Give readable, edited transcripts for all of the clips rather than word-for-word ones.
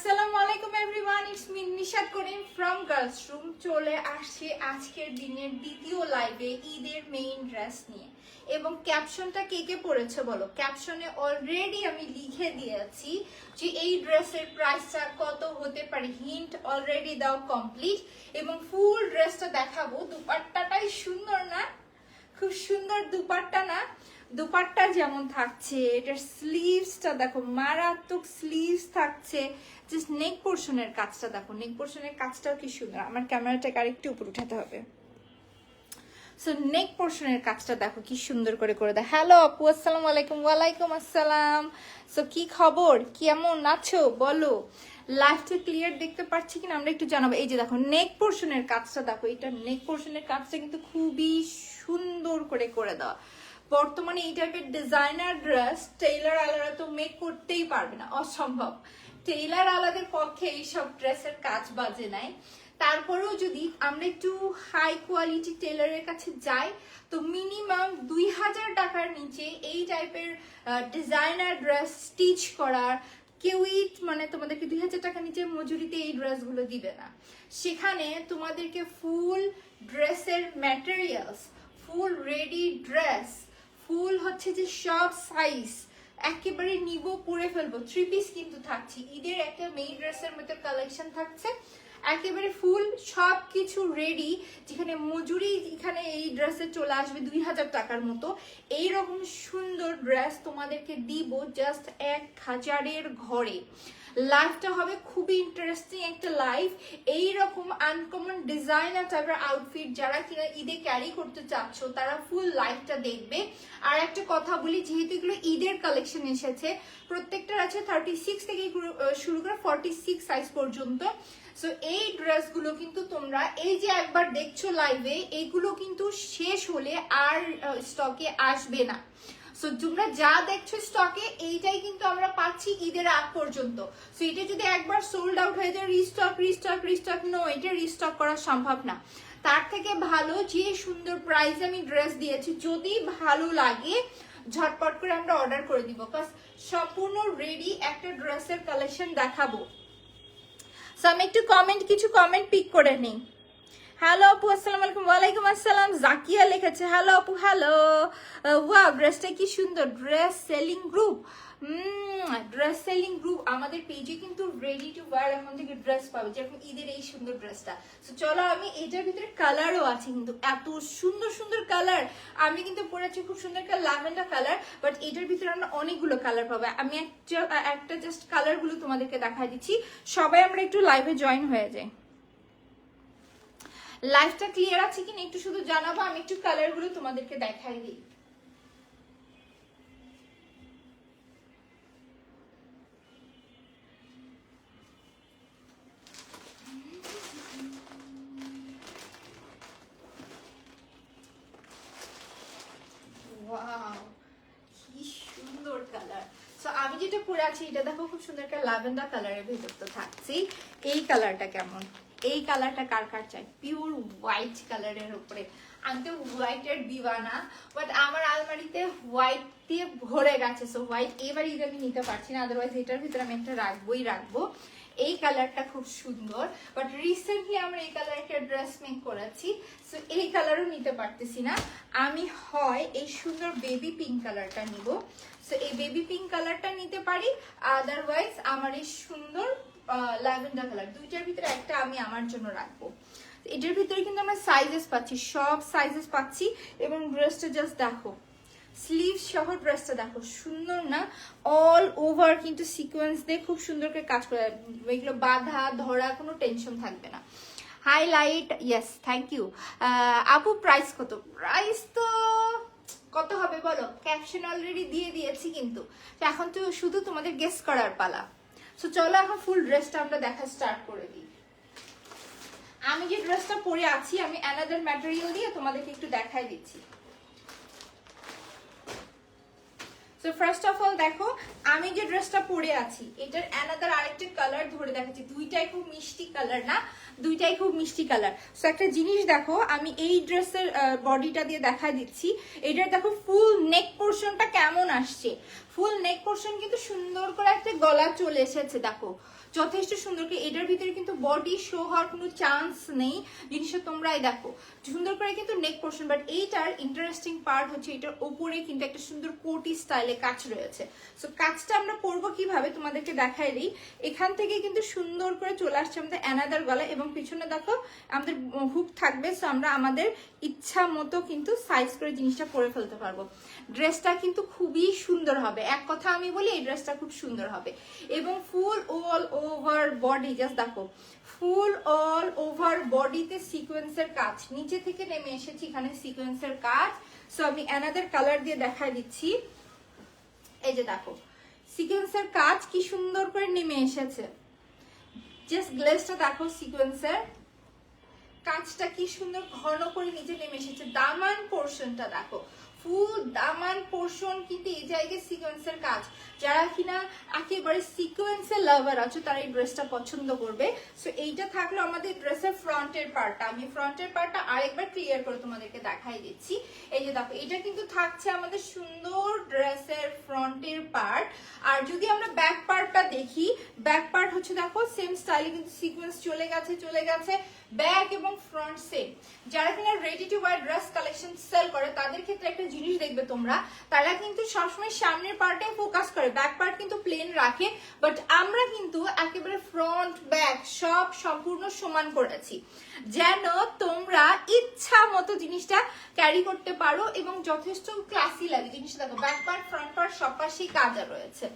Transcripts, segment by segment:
আসসালামু আলাইকুম everyone, it's me Nishat Karim from girls room. চলে আসছে আজকের দিনের দ্বিতীয় লাইভে ঈদের মেইন ড্রেস নিয়ে। এবং ক্যাপশনটা কে কে পড়েছে বলো? ক্যাপশনে অলরেডি আমি লিখে দিয়েছি যে এই ড্রেসের প্রাইসটা কত হতে পারে, হিন্ট অলরেডি দাও কমপ্লিট। এবং ফুল ড্রেসটা দেখাবো। দুপাট্টাটাই সুন্দর না? খুব সুন্দর দুপাট্টা না? দুপাট্টা যেমন থাকছে, এটার স্লিভসটা দেখো, মারাত্মক স্লিভস থাকছে। জাস্ট নেক পোর্শনের কাজটা দেখো, নেক পোর্শনের কাজটাও কি সুন্দর। আমার ক্যামেরাটাকে আরেকটু উপর উঠাতে হবে। সো নেক পোর্শনের কাজটা দেখো কি সুন্দর করে করে দেয়। হ্যালো আপু, আসসালামু আলাইকুম। ওয়ালাইকুম আসসালাম। সো কি খবর, কেমন আছো বলো? লাইভটা ক্লিয়ার দেখতে পাচ্ছি কিনা আমরা একটু জানাবো। এই যে দেখো নেক পোর্শনের কাজটা দেখো, এটা নেক পোর্শনের কাজটা কিন্তু খুবই সুন্দর করে করে দেওয়া। বর্তমানে এই টাইপের ডিজাইনার ড্রেস টেইলার আলাদা তো মেক করতেই পারবে না, অসম্ভব। টেইলার আলাদের পক্ষে এইসব ড্রেসের কাজ বাজে নাই। তারপরেও যদি আমরা একটু হাই কোয়ালিটি টেলারের কাছে যাই, তো মিনিমাম 2000 টাকার নিচে এই টাইপের ডিজাইনার ড্রেস স্টিচ করার কেউই মানে তোমাদেরকে 2000 টাকার নিচে মজুরিতে এই ড্রেসগুলো দিবে না। সেখানে তোমাদেরকে ফুল ড্রেসের ম্যাটেরিয়ালস, ফুল রেডি ড্রেস, ফুল হচ্ছে যে সব সাইজ একেবারে নিব, পরে ফেলবো। 3 পিস কিন্তু থাকছে, ঈদের একটা মেইন ড্রেসের মতো কালেকশন থাকছে, একেবারে ফুল সব কিছু রেডি। যেখানে মজুরি এখানে এই ড্রেসে চলে আসবে 2000 টাকার মতো। এইরকম সুন্দর ড্রেস তোমাদেরকে দিব জাস্ট 1000-এর ঘরে। লাইফটা হবে খুবই ইন্টারেস্টিং একটা লাইফ। এইরকম আনকমন ডিজাইনার টাইপের আউটফিট যারা কিনা ঈদে ক্যারি করতে চাচ্ছ তারা ফুল লাইফটা দেখবে। আর একটা কথা বলি, যেহেতু এগুলো ঈদের কালেকশন এসেছে, প্রত্যেকটার আছে 36 থেকে শুরু করে 46 সাইজ পর্যন্ত। সো এই ড্রেসগুলো কিন্তু তোমরা এই যে একবার দেখছো লাইভে, এগুলো কিন্তু শেষ হলে আর স্টকে আসবে না। সো তোমরা যা দেখছো স্টকে, এইটাই কিন্তু আমরা পাচ্ছি ঈদের আগ পর্যন্ত। সো এটা যদি একবার সোল্ড আউট হয়ে যায়, রিস্টক রিস্টক রিস্টক, নো, এটা রিস্টক করা সম্ভব না। তার থেকে ভালো যে সুন্দর প্রাইসে আমি ড্রেস দিয়েছি, যদি ভালো লাগে ঝটপট করে আমরা অর্ডার করে দিব। কারণ সম্পূর্ণ রেডি একটা ড্রেসের কালেকশন দেখাবো। সো আমি একটু কিছু কমেন্ট পিক করে নিই। হ্যালো আপু, আসসালামু আলাইকুম। ওয়ালাইকুম আসসালাম। জাকিয়া লিখেছে হ্যালো আপু, হ্যালো। ওয়াও, ড্রেসটা কি সুন্দর। Dress selling group, dress selling group আমাদের পেজে কিন্তু রেডি টু ওয়্যার এখন থেকে ড্রেস পাবে, যেরকম ঈদের এই সুন্দর ড্রেসটা। সো চলো, আমি এটার ভিতরে কালারও আছে কিন্তু এত সুন্দর সুন্দর কালার। আমি কিন্তু পরেছি খুব সুন্দর একটা ল্যাভেন্ডার কালার, বাট এটার ভিতরে আমরা অনেকগুলো কালার পাবো। আমি একটা জাস্ট কালারগুলো তোমাদেরকে দেখাই দিচ্ছি। সবাই আমরা একটু লাইভে জয়েন হয়ে যাই। লাইভটা ক্লিয়ার আছে কিনা একটু শুধু জানাবো, আমি একটু কালারগুলো তোমাদেরকে দেখাই দিই। ওয়াও, কি সুন্দর কালার। সো আমি যেটা পরে আছি এটা দেখো, খুব সুন্দর একটা ল্যাভেন্ডার কালারের ভেতর তো থাকছি। এই কালারটা কেমন? এই কালারটা কার কার চাই? পিওর হোয়াইট কালারের উপরে। আমি তো হোয়াইটের দিওয়ানা, বাট আমার আলমারিতে হোয়াইট দিয়ে ভরে গেছে। সো হোয়াইট এবার ঈদ আমি নিতে পারছি না, আদারওয়াইজ এটার ভিতরে আমি একটা রাখবো। এই কালারটা খুব সুন্দর, বাট রিসেন্টলি আমরা এই কালার একটা ড্রেস মেক করেছি। সো এই কালারও নিতে পারতেছি না। আমি হয় এই সুন্দর বেবি পিঙ্ক কালারটা নিব। সো এই বেবি পিঙ্ক কালারটা নিতে পারি, আদারওয়াইজ আমার এই সুন্দর ল্যাভেন্ডার কালার, দুইটার ভিতরে একটা আমি আমার জন্য রাখবো। এটার ভিতরে কিন্তু আমরা সাইজেস পাচ্ছি, সব সাইজেস পাচ্ছি। এবং ড্রেসটা জাস্ট দেখো, স্লিভ সহ ড্রেসটা দেখো, সুন্দর না? অল ওভার কিন্তু সিকোয়েন্স দিয়ে খুব সুন্দর করে কাজ করে, এগুলো বাঁধা ধরা কোনো টেনশন থাকবে না। হাইলাইট, ইয়েস, থ্যাংক ইউ আপু। প্রাইস কত? প্রাইস তো কত হবে বলো? ক্যাপশন অলরেডি দিয়ে দিয়েছি, কিন্তু এখন তো শুধু তোমাদের গেস করার পালা। সো চলো এখন ফুল ড্রেসটা আমরা দেখা স্টার্ট করে দিই। আমি যে ড্রেসটা পরে আছি, আমি অ্যানাদার ম্যাটেরিয়াল দিয়ে তোমাদেরকে একটু দেখাই দিচ্ছি। সো ফার্স্ট অফ অল দেখো, আমি যে ড্রেসটা পরে আছি এটার অ্যানাদার আরেকটা কালার ধরে দেখাচ্ছি। দুইটাই খুব মিষ্টি কালার না, দুইটাই খুব মিষ্টি কালার। সো একটা জিনিস দেখো, আমি এই ড্রেসের বডিটা দিয়ে দেখা দিচ্ছি। এটার দেখো ফুল নেক পোর্শনটা কেমন আসছে। ফুল নেক পোর্শন কিন্তু সুন্দর করে একটা গলা চলে এসেছে, দেখো যথেষ্ট সুন্দর করে। এটার ভিতরে কিন্তু বডি শো হওয়ার কোনো চান্স নেই, জিনিসটা তোমরাই দেখো সুন্দর করে কিন্তু নেক পোর্শন। বাট এইটার ইন্টারেস্টিং পার্ট হচ্ছে এটার উপরে কিন্তু একটা সুন্দর কোটি স্টাইলে কাজ রয়েছে। সো কাজটা আমরা করবো কিভাবে তোমাদেরকে দেখাই দিই। এখান থেকে কিন্তু সুন্দর করে চলে আসছে আমাদের অ্যানাদার গলা, এবং পিছনে দেখো আমাদের হুক থাকবে। সো আমরা আমাদের ইচ্ছা মতো কিন্তু সাইজ করে জিনিসটা পরে ফেলতে পারবো। ড্রেসটা কিন্তু খুবই সুন্দর হবে, এক কথা আমি বলি এই ড্রেসটা খুব সুন্দর হবে। এবং ফুল অল ওভার বডি, জাস্ট দেখো ফুল অল ওভার বডিতে সিকোয়েন্সের কাজ, নিচে থেকে নেমে এসেছি এখানে সিকোয়েন্সের কাজ। সো আমি অ্যানাদার কালার দিয়ে দেখাই দিচ্ছি। এই যে দেখো সিকোয়েন্সের কাজ কি সুন্দর করে নেমে এসেছে, জাস্ট গ্লেজটা দেখো, সিকোয়েন্সের কাজটা কি সুন্দর ঘন করে নিচে নেমে এসেছে। দামান পোর্শনটা দেখো, ফুল দামান পোর্শন কিন্তু এই জায়গায় সিকোয়েন্সের কাজ। যারা কিনা একেবারে সিকোয়েন্সের লাভার আছো তারা এই ড্রেসটা পছন্দ করবে। সো এইটা থাকলো আমাদের ড্রেসের ফ্রন্টের পার্টটা। আমি ফ্রন্টের পার্টটা আরেকবার ক্লিয়ার করে তোমাদেরকে দেখাই দিচ্ছি। এই যে দেখো এটা কিন্তু থাকছে আমাদের সুন্দর ড্রেসের ফ্রন্টের পার্ট। আর যদি আমরা ব্যাক পার্টটা দেখি, ব্যাক পার্ট হচ্ছে দেখো সেম স্টাইলে কিন্তু সিকোয়েন্স চলে গেছে ব্যাক এবং ফ্রন্ট সেম। যারা কিনা ready to wear dress collection sale করে তাদের ক্ষেত্রে একটা জিনিস দেখবে তোমরা, তারা কিন্তু সবসময় সামনের পার্টে ফোকাস করে, ব্যাক পার্ট কিন্তু প্লেন রাখে। বাট আমরা কিন্তু একেবারে ফ্রন্ট ব্যাক সব সম্পূর্ণ সমান করেছি, যেন তোমরা ইচ্ছা মতো জিনিসটা ক্যারি করতে পারো এবং যথেষ্ট ক্লাসি লাগে জিনিসটা। দেখো ব্যাক পার্ট ফ্রন্ট পার্ট সব পাশেই কাজ রয়েছে।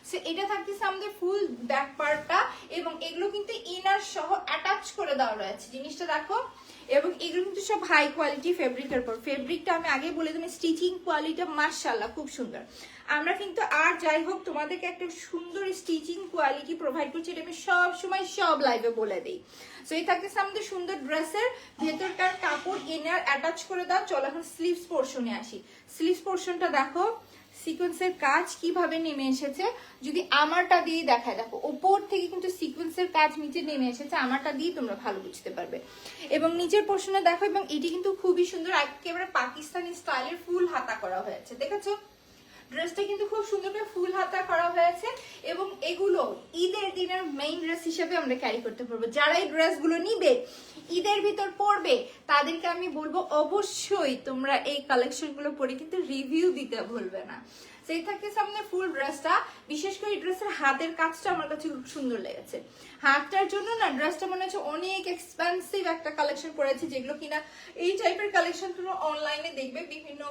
সো এটা থাকতেছে আমাদের ফুল ব্যাক পার্টটা, এবং এগুলো কিন্তু ইনার সহ অ্যাটাচ করে দেওয়া রয়েছে জিনিসটা দেখো। এবং এগুলো কিন্তু সব হাই কোয়ালিটি ফেব্রিকের পর। ফেব্রিকটা আমি আগে বলে দিই, স্টিচিং কোয়ালিটি মাশাআল্লাহ খুব সুন্দর। আমরা কিন্তু আর যাই হোক তোমাদেরকে একটা সুন্দর স্টিচিং কোয়ালিটি প্রোভাইড করছি, এটা আমি সব সময় সব লাইভে বলে দিই। সো এই থাকতেছে আমাদের সুন্দর ড্রেসের ভেতরকার কাপড় ইনার অ্যাটাচ করে দাও। চলো এখন স্লিভস পোর্শনে আসি। স্লিভস পোর্শনটা দেখো সিকোয়েন্সের কাজ কিভাবে নেমে এসেছে, যদি আমারটা দিয়ে দেখায় দেখো উপর থেকে কিন্তু সিকোয়েন্সের কাজ নিচে নেমে এসেছে, আমারটা দিয়ে তোমরা ভালো বুঝতে পারবে। এবং নিচের পোর্শনে দেখো, এবং এটি কিন্তু খুবই সুন্দর একেবারে পাকিস্তানি স্টাইলের ফুল হাতা করা হয়েছে, দেখেছো ড্রেসটা কিন্তু খুব সুন্দর করে ফুল হাতা করা হয়েছে। এবং এগুলো ঈদের দিনের মেইন ড্রেস হিসেবে আমরা ক্যারি করতে পারবো। যারা এই ড্রেসগুলো নিবে ঈদের ভিতর পরবে তাদেরকে আমি বলবো অবশ্যই তোমরা এই কালেকশনগুলো পরে কিন্তু রিভিউ দিতে ভুলবে না। সেই থাকে সামনে ফুল ড্রেসটা, বিশেষ করে এই ড্রেসের হাতের কাজটা আমার কাছে খুব সুন্দর লেগেছে। হাতটার জন্য না ড্রেসটা মনে হচ্ছে অনেক এক্সপেন্সিভ একটা কালেকশন করেছে, যেগুলো কিনা এই টাইপের কালেকশন তোমরা অনলাইনে দেখবে বিভিন্ন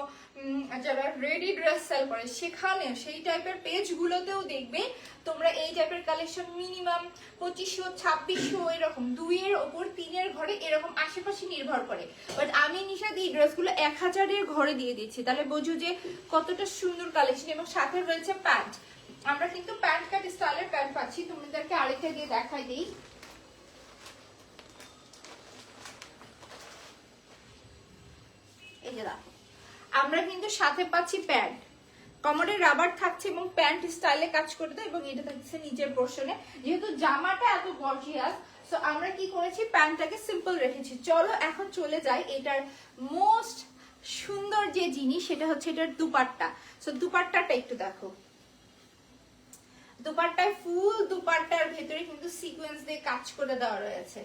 যারা রেডি ড্রেস সেল করে সেখানে সেই টাইপের পেজগুলোতেও দেখবে তোমরা এই টাইপের কালেকশন মিনিমাম 2500 2600 এরকম 2-এর ওপর 3-এর ঘরে এরকম আশেপাশে নির্ভর করে। বাট আমি নিশাদ এই ড্রেসগুলো 1000-এর ঘরে দিয়ে দিচ্ছি, তাহলে বোঝো যে কতটা সুন্দর কালেকশন। এবং সাথে রয়েছে প্যান্ট, আমরা কিন্তু প্যান্ট কাট স্টাইলের প্যান্ট পাচ্ছি। তোমাদেরকে আরেকটা দিয়ে দেখাই দিই। এই যে দেখো আমরা কিন্তু সাথে পাচ্ছি প্যান্ট, কমরের রাবার থাকছে এবং প্যান্ট স্টাইলে কাজ করে দেয়। এবং এটা থাকছে নিচের পোর্শনে, যেহেতু জামাটা এত গর্জিয়াস সো আমরা কি করেছি প্যান্টটাকে সিম্পল রেখেছি। চলো এখন চলে যাই এটার মোস্ট সুন্দর যে জিনিস সেটা হচ্ছে এটার দুপাট্টা। সো দুপাট্টাটা একটু দেখো, দুপাট্টায় ফুল দুপাট্টার ভেতরে কিন্তু সিকোয়েন্স দিয়ে কাজ করে দেওয়া রয়েছে।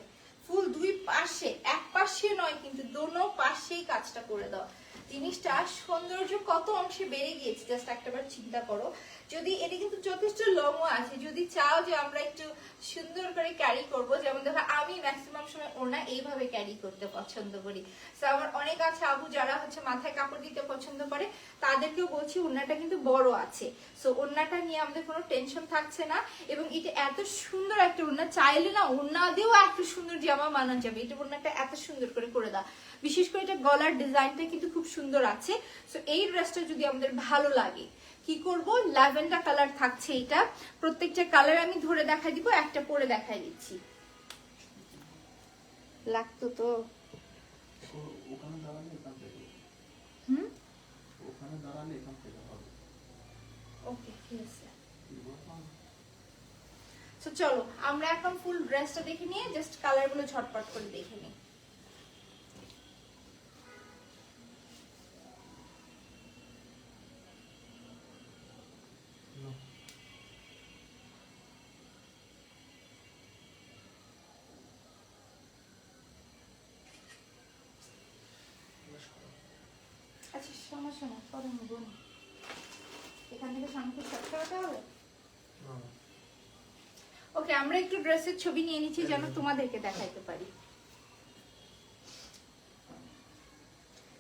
ফুল দুই পাশে, এক পাশে নয় কিন্তু দোনো পাশেই কাজটা করে দেওয়া। জিনিসটা সৌন্দর্য কত অংশে বেড়ে গিয়েছে জাস্ট একটাবার চিন্তা করো। যদি এটা কিন্তু যথেষ্ট লংও আছে, যদি চাও যে আমরা একটু সুন্দর করে ক্যারি করব, যেমন দেখো আমি ম্যাক্সিমাম সময় ওড়না এইভাবে ক্যারি করতে পছন্দ করি। তো আমার অনেক আছে আপু যারা হচ্ছে মাথায় কাপড় দিতে পছন্দ করে, তাদেরকেও বলছি ওড়নাটা কিন্তু বড় আছে। সো ওড়নাটা নিয়ে আমাদের কোনো টেনশন থাকছে না। এবং এটা এত সুন্দর একটা ওড়না, চাইলে না ওড়না দিয়েও এত সুন্দর জামা মানানো যাবে। এটা ওড়নাটা এত সুন্দর করে দাও, বিশেষ করে এটা গলার ডিজাইনটা কিন্তু খুব সুন্দর আছে। সো এই ড্রেসটা যদি আমাদের ভালো লাগে কি করব, ল্যাভেন্ডার কালার থাকছে এটা। প্রত্যেকটা কালার আমি ধরে দেখাই দিব, একটা পরে দেখাই দিচ্ছি। লাগতো তো ওখানে দাঁড়ালে এখান থেকে ওখানে দাঁড়ালে এখান থেকে হবে। ওকে ঠিক আছে। তো তো চলো আমরা এখন ফুল ড্রেসটা দেখে নিয়ে জাস্ট কালারগুলো ঝটপট করে দেখে নিই। আচ্ছা সমস্যা না, পরে নেব না। এখান থেকে সামনে শর্ট করাতে হবে। ওকে, আমরা একটু ড্রেসের ছবি নিয়ে নিচ্ছি যেন তোমাদেরকে দেখাইতে পারি।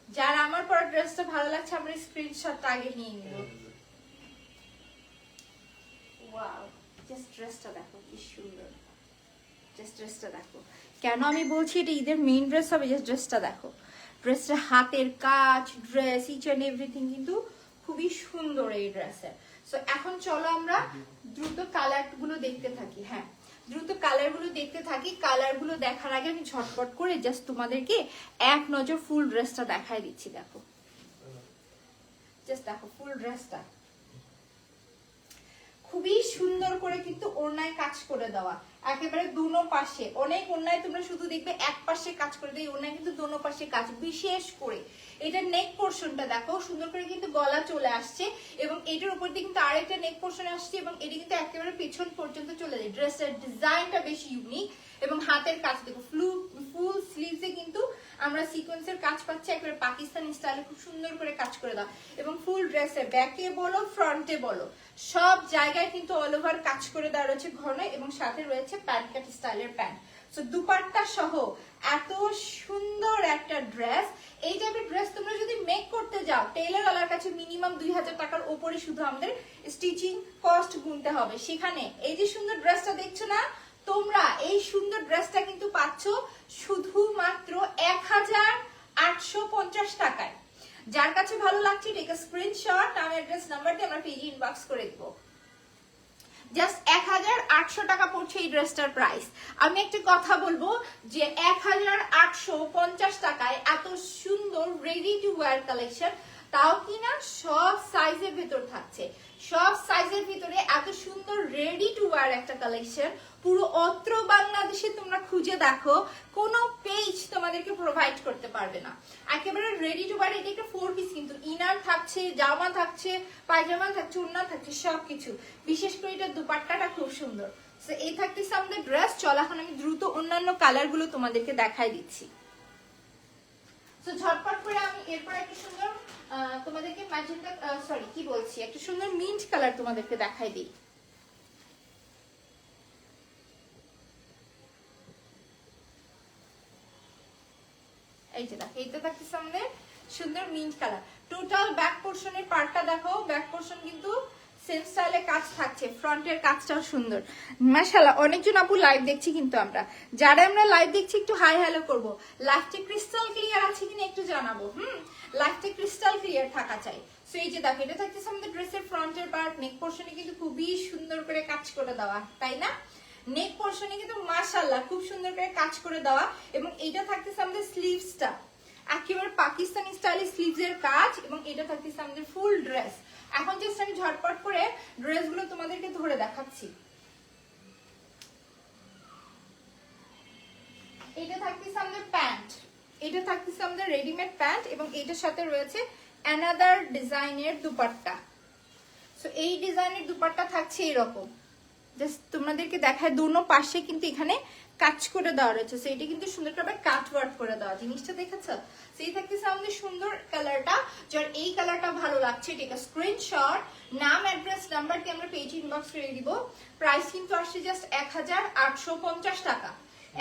যার আমার পরা ড্রেসটা ভালো লাগছে আমরা স্ক্রিনশটটা আগে নিয়ে নিব। ওয়াও, জাস্ট ড্রেসটা দেখো কি সুন্দর। জাস্ট ড্রেসটা দেখো, কেন আমি বলছি এটা ঈদের মেইন ড্রেস হবে। জাস্ট ড্রেসটা দেখো, ড্রেসটা হাতের কাজ, ড্রেস ইচ এন্ড এভরিথিং কিন্তু খুবই সুন্দর এই ড্রেসের। সো এখন চলো আমরা দ্রুত কালারগুলো দেখতে থাকি। হ্যাঁ, দ্রুত কালারগুলো দেখতে থাকি। কালারগুলো দেখার আগে আমি ঝটপট করে জাস্ট তোমাদেরকে এক নজর ফুল ড্রেসটা দেখাই দিচ্ছি। দেখো, জাস্ট দেখো ফুল ড্রেসটা খুবই সুন্দর করে কিন্তু ওড়নায় কাজ করে দেওয়া, একেবারে দুনো পাশে। অনেক ওড়নায় তোমরা শুধু দেখবে এক পাশে কাজ করে দেয়, ওড়নায় কিন্তু দুনো পাশে কাজ। বিশেষ করে এটা নেক পোর্শনটা দেখো সুন্দর করে কিন্তু গলা চলে আসছে এবং এটার উপর দিয়ে কিন্তু আরেকটা নেক পোর্শন আসছে এবং এটা কিন্তু একেবারে পেছন পর্যন্ত চলে যায়। ড্রেসের ডিজাইনটা বেশি ইউনিক এবং হাতের কাজ দেখো ফুল স্লিভসে কিন্তু আমরা সিকোয়েন্সের কাজ পাচ্ছি, একেবারে পাকিস্তানি স্টাইলে খুব সুন্দর করে কাজ করে দাও। এবং ফুল ড্রেসে ব্যাকে বলো ফ্রন্টে বলো সব জায়গায় কিন্তু অল ওভার কাজ করে দেওয়া রয়েছে ঘন, এবং সাথে রয়েছে প্যান্ট কাট স্টাইলের প্যান্ট। সো দুপাট্টা সহ এত সুন্দর একটা ড্রেস। এই টাইপের ড্রেস তোমরা যদি মেক করতে যাও টেইলর ওয়ালার কাছে মিনিমাম 2000 টাকার উপরে শুধু আমাদের স্টিচিং কস্ট গুনতে হবে। সেখানে এই যে সুন্দর ড্রেসটা দেখছো না তোমরা, এই সুন্দর ড্রেসটা কিন্তু পাচ্ছ শুধুমাত্র 1850 টাকায়। যার কাছে ভালো লাগছে টেক আ স্ক্রিনশট, আমি অ্যাড্রেস নাম্বার দিয়ে আমরা পেজে ইনবক্স করে দেব। জাস্ট 1800 টাকা পড়ছে এই ড্রেসটার প্রাইস। আমি একটা কথা বলবো যে 1850 টাকায় এত সুন্দর রেডি টু ওয়্যার কালেকশন, তাও কিনা সব সাইজের ভেতর থাকছে। সব সাইজের ভিতরে এত সুন্দর রেডি টু ওয়্যার একটা কালেকশন পুরো অত্র বাংলাদেশে তোমরা খুঁজে দেখো কোনো পেজ তোমাদেরকে প্রোভাইড করতে পারবে না। একেবারে রেডি টু ওয়্যার। এটা একটা 4 পিস কিন্তু, ইনার থাকছে, জামা থাকছে, পায়জামা থাকছে, ওড়না থাকছে, সবকিছু। বিশেষ করে এটা দুপাট্টাটা খুব সুন্দর। সো এই থাকতেছে আমাদের ড্রেস। চল এখন আমি দ্রুত অন্যান্য কালার গুলো তোমাদেরকে দেখাই দিচ্ছি। সো ঝটপট করে আমি এরপর একটা সুন্দর তোমাদেরকে ম্যাজেন্টা সরি কি বলছি একটা সুন্দর মিন্ট কালার তোমাদেরকে দেখাই দিই। এই যে দেখো, এইটা থাকতেছে আমাদের সুন্দর মিন্ট কালার। টোটাল ব্যাক পোর্শনের পার্টটা দেখো, ব্যাক পোর্শন কিন্তু সেম স্টাইলে কাজ থাকছে, ফ্রন্টের কাজটাও সুন্দর। মাশাআল্লাহ, অনেকজন আপু লাইভ দেখছি কিন্তু আমরা, যারা আমরা লাইভ দেখছি একটু হাই হ্যালো করবো। লাইভটা ক্রিস্টাল ক্লিয়ার আছে কিনা একটু জানাবো। লাইভটা ক্রিস্টাল ক্লিয়ার থাকা চাই। সো এই যে দেখো, এটা থাকতেছে আমাদের ড্রেসের ফ্রন্টের পার্ট। নেক পোর্শনে কিন্তু খুবই সুন্দর করে কাজ করে দেওয়া, তাই না? নেক পোর্শনে কিন্তু মাশাআল্লাহ খুব সুন্দর করে কাজ করে দেওয়া। এবং এটা থাকতেছে আমাদের স্লিভসটা একেবারে পাকিস্তানি স্টাইলে স্লিভসের কাজ, এবং এটা থাকতেছে আমাদের ফুল ড্রেস। এখন জাস্ট আমি ঝটপট করে ড্রেসগুলো তোমাদেরকে ধরে দেখাচ্ছি। এটা থাকতেছে আমাদের প্যান্ট, এটা থাকতেছে আমাদের রেডিমেড প্যান্ট, এবং এটার সাথে রয়েছে অ্যানাদার ডিজাইনের দুপাট্টা। সো এই ডিজাইনের দুপাট্টা থাকছে এরকম। জাস্ট তোমাদেরকে দেখায় দুনো পাশে কিন্তু এখানে কাজ করে দেওয়া রয়েছে। সো এটা কিন্তু সুন্দর করে কাট ওয়ার্ক করে দেওয়া, জিনিসটা দেখেছো? সেই থাকতেছে আমাদের সুন্দর কালারটা। যার এই কালারটা ভালো লাগছে টেক আ স্ক্রিনশট, নাম অ্যাড্রেস নাম্বারকে আমরা পেজ ইনবক্স করে দিব। প্রাইস কিন্তু আসছে জাস্ট 1850 টাকা।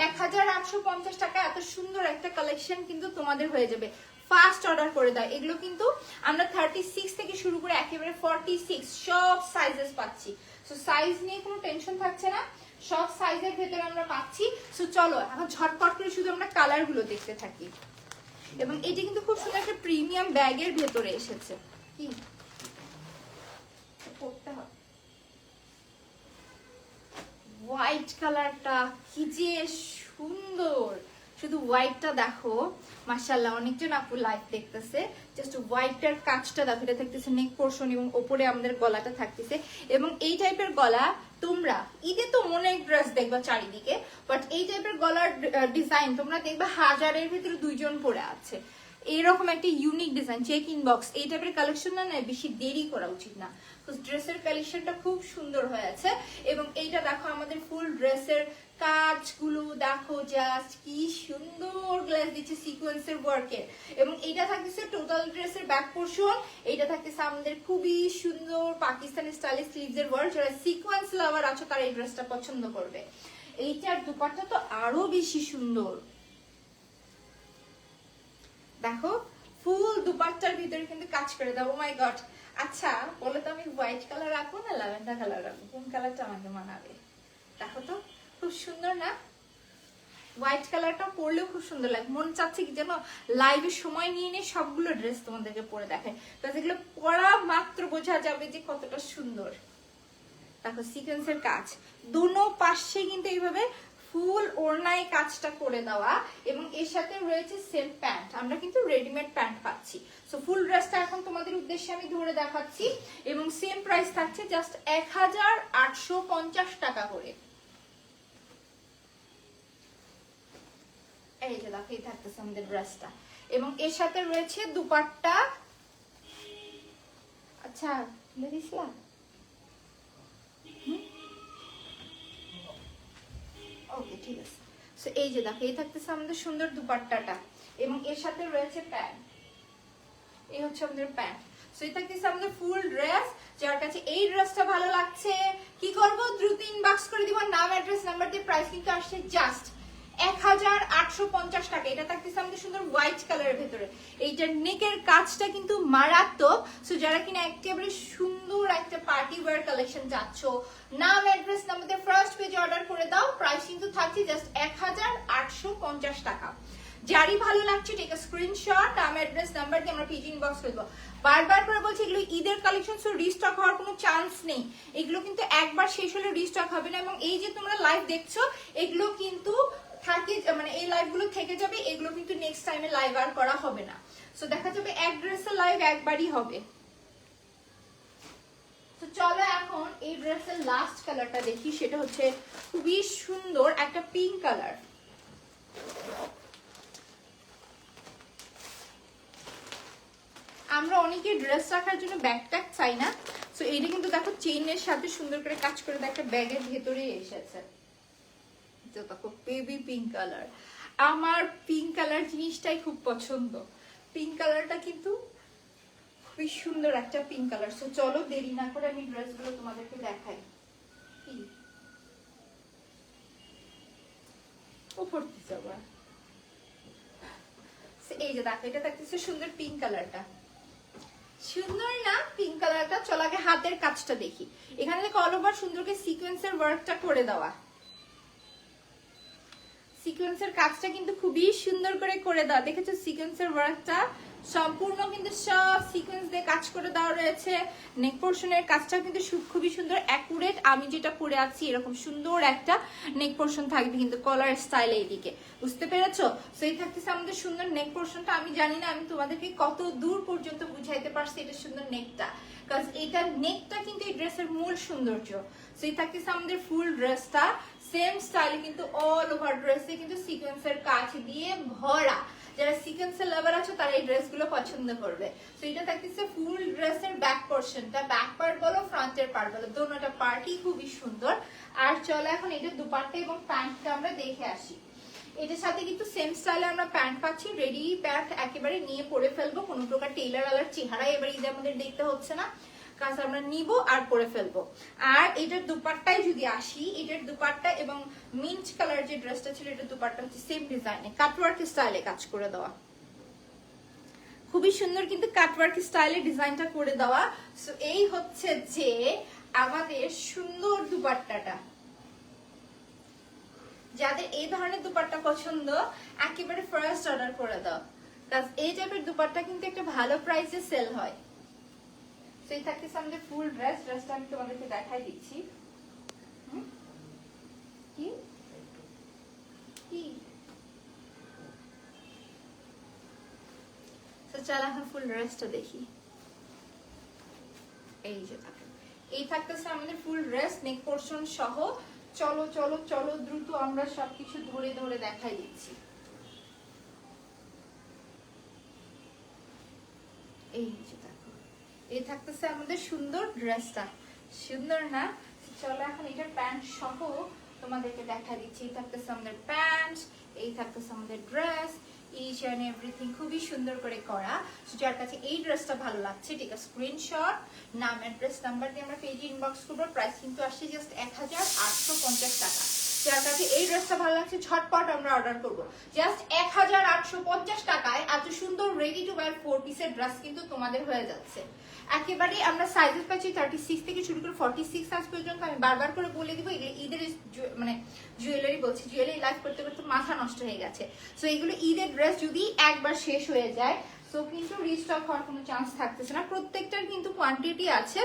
1850 টাকা এত সুন্দর একটা কালেকশন কিন্তু তোমাদের হয়ে যাবে। ফাস্ট অর্ডার করে দাও। এগুলো কিন্তু আমরা 36 থেকে শুরু করে একেবারে 46 সব সাইজেস পাচ্ছি। সো সাইজ নিয়ে কোনো টেনশন থাকছে না, সব সাইজের ভেতরে আমরা পাচ্ছি। সো চলো এখন ঝটপট করে শুধু আমরা কালার গুলো দেখতে থাকি। এবং এটি কিন্তু খুব সুন্দর একটা প্রিমিয়াম ব্যাগের ভেতরে এসেছে। কি পড়তে হবে, হোয়াইট কালারটা কি যে সুন্দর, শুধু হোয়াইটটা দেখো, মাশাআল্লাহ অনেকজন আপু লাইভ দেখতেছে। জাস্ট হোয়াইটটার কাজটা দেখো, এটা থাকতেছে নেক পোর্শন এবং উপরে আমাদের গলাটা থাকতেছে। এবং এই টাইপের গলা তোমরা ঈদে তো অনেক ড্রেস দেখবা চারিদিকে, বাট এই টাইপের গলার ডিজাইন তোমরা দেখবা 1000-এর ভিতরে 2 জন পরে আছে। এইরকম একটা ইউনিক ডিজাইন চেক ইনবক্স এই টাইপের কালেকশন না বেশি দেরি করা উচিত না। ড্রেসের কালেকশনটা খুব সুন্দর হয়ে আছে। এবং এইটা দেখো আমাদের ফুল ড্রেসের কাজগুলো দেখো, জাস্ট কি সুন্দর গ্লেজ দিচ্ছে সিকোয়েন্সের ওয়ার্কের। এবং এইটা থাকতেছে টোটাল ড্রেসের ব্যাক পোর্শন। এইটা থাকতেছে আমাদের খুবই সুন্দর পাকিস্তানি স্টাইলে স্লিভসের ওয়ার্ক। যারা সিকোয়েন্স লাভার আছো তারা এই ড্রেসটা পছন্দ করবে। এইটার দুপাট্টা তো আরো বেশি সুন্দর, দেখো ফুল দুপাট্টার ভিতরে কিন্তু কাজ করে দাও। ও মাই গড। আচ্ছা বলো তো, আমি হোয়াইট কালার রাখবো না ল্যাভেন্ডার কালার রাখবো, কোন কালারটা আমাকে মানাবে? দেখো তো খুব সুন্দর না? হোয়াইট কালারটা পরলেও খুব সুন্দর লাগে। মন চাচ্ছে কি যেন লাইভে সময় নিয়ে নিয়ে সবগুলো ড্রেস তোমাদেরকে পরে দেখায়, কারণ এগুলো পরা মাত্র বোঝা যাবে যে কতটা সুন্দর। দেখো সিকোয়েন্সের কাজ দুনো পাশে কিন্তু এইভাবে ফুল ওড়নায় কাজটা করে দেওয়া। এবং এর সাথে রয়েছে সেম প্যান্ট, আমরা কিন্তু রেডিমেড প্যান্ট পাচ্ছি। সো ফুল ড্রেসটা এখন তোমাদের উদ্দেশ্যে আমি ধরে দেখাচ্ছি। এবং সেম প্রাইস থাকছে জাস্ট 1850 টাকা করে। এই যে দেখো এই থাকতেছে আমাদের ড্রেসটা। এবং এর সাথে রয়েছে দুপাট্টা। আচ্ছা খুলে দিছিলাম। ওকে ঠিক আছে। সো এই যে দেখো এই থাকতেছে আমাদের সুন্দর দুপাট্টাটা। এবং এর সাথে রয়েছে প্যান্ট। এই হচ্ছে আমাদের প্যান্ট। সো এই থাকতেছে আমাদের ফুল ড্রেস। যার কাছে এই ড্রেসটা ভালো লাগছে কি করব, দ্রুত ইনবক্স করে দিব নাম অ্যাড্রেস নাম্বার দিয়ে। প্রাইস কিন্তু আসছে জাস্ট 1850 টাকা। এটা থাকতেছে আমাদের সুন্দর হোয়াইট কালারের ভেতরে। এইটার নেকের কাজটা কিন্তু মারাত্মক। সো যারা কিনা একেবারে সুন্দর একটা পার্টি ওয়্যার কালেকশন যাচ্ছ, নাম অ্যাড্রেস নাম্বার ফার্স্ট পেজে অর্ডার করে দাও। প্রাইস কিন্তু থাকছে জাস্ট 1850 টাকা। যারই ভালো লাগছে টেক আ স্ক্রিনশট, নাম অ্যাড্রেস নাম্বার দিয়ে আমরা পেজে ইনবক্স করে দেবো। বারবার করে বলছি এগুলো ঈদের কালেকশন, সো রিস্টক হওয়ার কোনো চান্স নেই। এগুলো কিন্তু একবার শেষ হলে রিস্টক হবে না। এবং এই যে তোমরা লাইভ দেখছো এগুলো কিন্তু থাকে, মানে এই লাইভ গুলো থেকে যাবে, এগুলো কিন্তু নেক্সট টাইমে লাইভ আর করা হবে না। সো দেখা যাবে এক ড্রেসের লাইভ একবারই হবে। তো চলো এখন এই ড্রেসের লাস্ট কালারটা দেখি, সেটা হচ্ছে খুবই সুন্দর একটা পিঙ্ক কালার। আমরা অনেকে ড্রেস রাখার জন্য ব্যাগ ট্যাগ চাই না। সো এইটা কিন্তু দেখো চেইনের সাথে সুন্দর করে কাজ করে একটা ব্যাগের ভেতরে এসেছে। দেখো বেবি পিঙ্ক কালার, আমার পিঙ্ক কালার জিনিসটাই খুব পছন্দ। পিঙ্ক কালারটা কিন্তু খুবই সুন্দর একটা পিঙ্ক কালার। সো চলো দেরি না করে আমি ড্রেসগুলো তোমাদেরকে দেখাই। কি উপর দিতে যাবো, এই যে দেখো এটা থাকতেছে সুন্দর পিঙ্ক কালারটা। সুন্দর না পিঙ্ক কালারটা? চলো আগে হাতের কাজটা দেখি। এখানে দেখো অল ওভার সুন্দর করে সিকোয়েন্সের ওয়ার্কটা করে দেওয়া। সিকোয়েন্সের কাজটা কিন্তু খুবই সুন্দর করে দেওয়া। দেখেছো সিকোয়েন্সের ওয়ার্কটা সম্পূর্ণ কিন্তু সব সিকোয়েন্স দিয়ে কাজ করে দেওয়া রয়েছে। নেক পোর্শনের কাজটা কিন্তু খুবই সুন্দর অ্যাকুরেট। আমি যেটা পরে আছি এরকম সুন্দর একটা নেক পোর্শন থাকবে কিন্তু কলার স্টাইল এইদিকে, বুঝতে পেরেছো? সো এই থাকতেছে আমাদের সুন্দর নেক পোর্শনটা। আমি জানি না আমি তোমাদেরকে কত দূর পর্যন্ত বুঝাইতে পারছি এটা সুন্দর নেকটা, কারণ এটা নেকটা কিন্তু এই ড্রেসের মূল সৌন্দর্য। সো এই থাকতেছে আমাদের ফুল ড্রেসটা সেম স্টাইলে কিন্তু অল ওভার ড্রেসে কিন্তু সিকোয়েন্সের কাজ দিয়ে ভরা। যারা সিকোয়েন্সের লাভার আছো তারা এই ড্রেসগুলো পছন্দ করবে। তো এটা থাকতেছে ফুল ড্রেসের ব্যাক পোর্শনটা, ব্যাক পার্ট বলো ফ্রন্টের পার্ট বলো, দোনোটা পার্টই খুবই সুন্দর। আর চলো এখন এটা দুপাট্টা এবং প্যান্টটা আমরা দেখে আসি। এটার সাথে কিন্তু সেম স্টাইলে আমরা প্যান্ট পাচ্ছি, রেডি প্যান্ট একেবারে নিয়ে পরে ফেলবো। কোনো প্রকার টেইলার আলার চেহারা এবার ঈদে আমাদের দেখতে হচ্ছে না, কাজ আমরা নিব আর পরে ফেলবো। আর এটার দুপাট্টায় যদি আসি, এটার দুপাট্টা এবং মিন্ট কালার যে ড্রেসটা ছিল এটার দুপাট্টা হচ্ছে সেম ডিজাইনে কাটওয়ার্ক স্টাইলে কাজ করে দেওয়া। খুবই সুন্দর কিন্তু কাটওয়ার্ক স্টাইলে ডিজাইনটা করে দেওয়া। সো এই হচ্ছে যে আমাদের সুন্দর দুপাট্টাটা। যাদের এই ধরনের দুপাট্টা পছন্দ একেবারে ফার্স্ট অর্ডার করে দাও, কারণ এই টাইপের দুপাট্টা কিন্তু একটা ভালো প্রাইসে সেল হয়। তো এই থাকতেছে আমাদের ফুল ড্রেসটা আমি তোমাদেরকে দেখাই দিচ্ছি। কি কি তো চল এখন ফুল ড্রেসটা দেখি। এই যে দেখেন, এই থাকতেছে আমাদের ফুল ড্রেস নেক পোর্শন সহ। চলো চলো চলো দ্রুত আমরা সবকিছু ধরে ধরে দেখাই দিচ্ছি। এই যে দেখো, এই থাকতেছে আমাদের সুন্দর ড্রেসটা, সুন্দর না? চলো এখন এটার প্যান্ট সহ তোমাদেরকে দেখা দিচ্ছি। এই থাকতেছে আমাদের প্যান্ট, এই থাকতেছে আমাদের ড্রেস, ইচ এন্ড এভরিথিং খুবই সুন্দর করে করা। যার কাছে এই ড্রেসটা ভালো লাগছে, ঠিক আছে, স্ক্রিনশট, নাম, অ্যাড্রেস, নাম্বার দিয়ে আমরা পেজে ইনবক্স করবো। প্রাইস কিন্তু আসছে জাস্ট 1850 টাকা। যার কাছে এই ড্রেসটা ভালো লাগছে ঝটপট আমরা অর্ডার করবো। জাস্ট 1850 টাকায় এত সুন্দর রেডি টু ওয়্যার 4 পিসের ড্রেস কিন্তু তোমাদের হয়ে যাচ্ছে। একেবারে আমরা সাইজেস পাচ্ছি 36 থেকে শুরু করে 46 সাইজ পর্যন্ত। আমি বারবার করে বলে দিব, এগুলো ঈদের মানে জুয়েলারি বলছি, জুয়েলারি লাইভ করতে করতে মাথা নষ্ট হয়ে গেছে। সো এগুলো ঈদের ড্রেস যদি একবার শেষ হয়ে যায় তো কিন্তু রিস্টক হওয়ার কোনো চান্স থাকতেছে না। প্রত্যেকটার কিন্তু কোয়ান্টিটি আছে,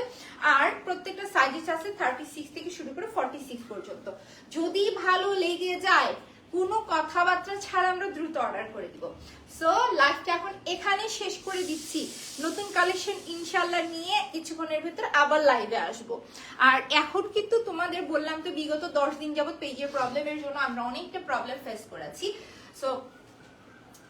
আর প্রত্যেকটা সাইজেস আছে 36 থেকে শুরু করে 46 পর্যন্ত। যদি ভালো লেগে যায় কোনো কথাবার্তা ছাড়া আমরা দ্রুত অর্ডার করে দিব। সো লাইভটা এখন এখানে শেষ করে দিচ্ছি। নতুন কালেকশন ইনশাল্লাহ নিয়ে কিছুক্ষণের ভিতর আবার লাইভে আসবো। আর এখন কিন্তু তোমাদের বললাম তো বিগত 10 দিন যাবত পেজের প্রবলেমের জন্য আমরা অনেকটা প্রবলেম ফেস করেছি। সো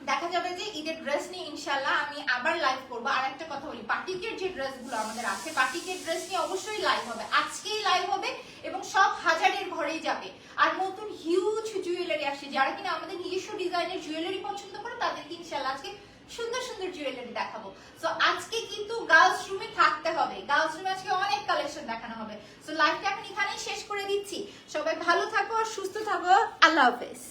দেখা যাবে যে ঈদের ড্রেস নিয়ে ইনশাল্লাহ আমি আবার লাইভ করবো। আর একটা কথা বলি, বাটিকের যে ড্রেসগুলো আমাদের আছে, বাটিকের ড্রেস নিয়ে অবশ্যই লাইভ হবে, আজকেই লাইভ হবে এবং সব হাজারের ঘরেই যাবে। আর নতুন হিউজ জুয়েলারি আসছে, যারা কিনা আমাদের নিজস্ব ডিজাইনের জুয়েলারি পছন্দ করে তাদেরকে ইনশাল্লাহ আজকে সুন্দর সুন্দর জুয়েলারি দেখাবো। সো আজকে কিন্তু গার্লস রুমে থাকতে হবে, গার্লস রুমে আজকে অনেক কালেকশন দেখানো হবে। সো লাইভটা এখন এখানেই শেষ করে দিচ্ছি। সবাই ভালো থাকো আর সুস্থ থাকো। আল্লাহ হাফেজ।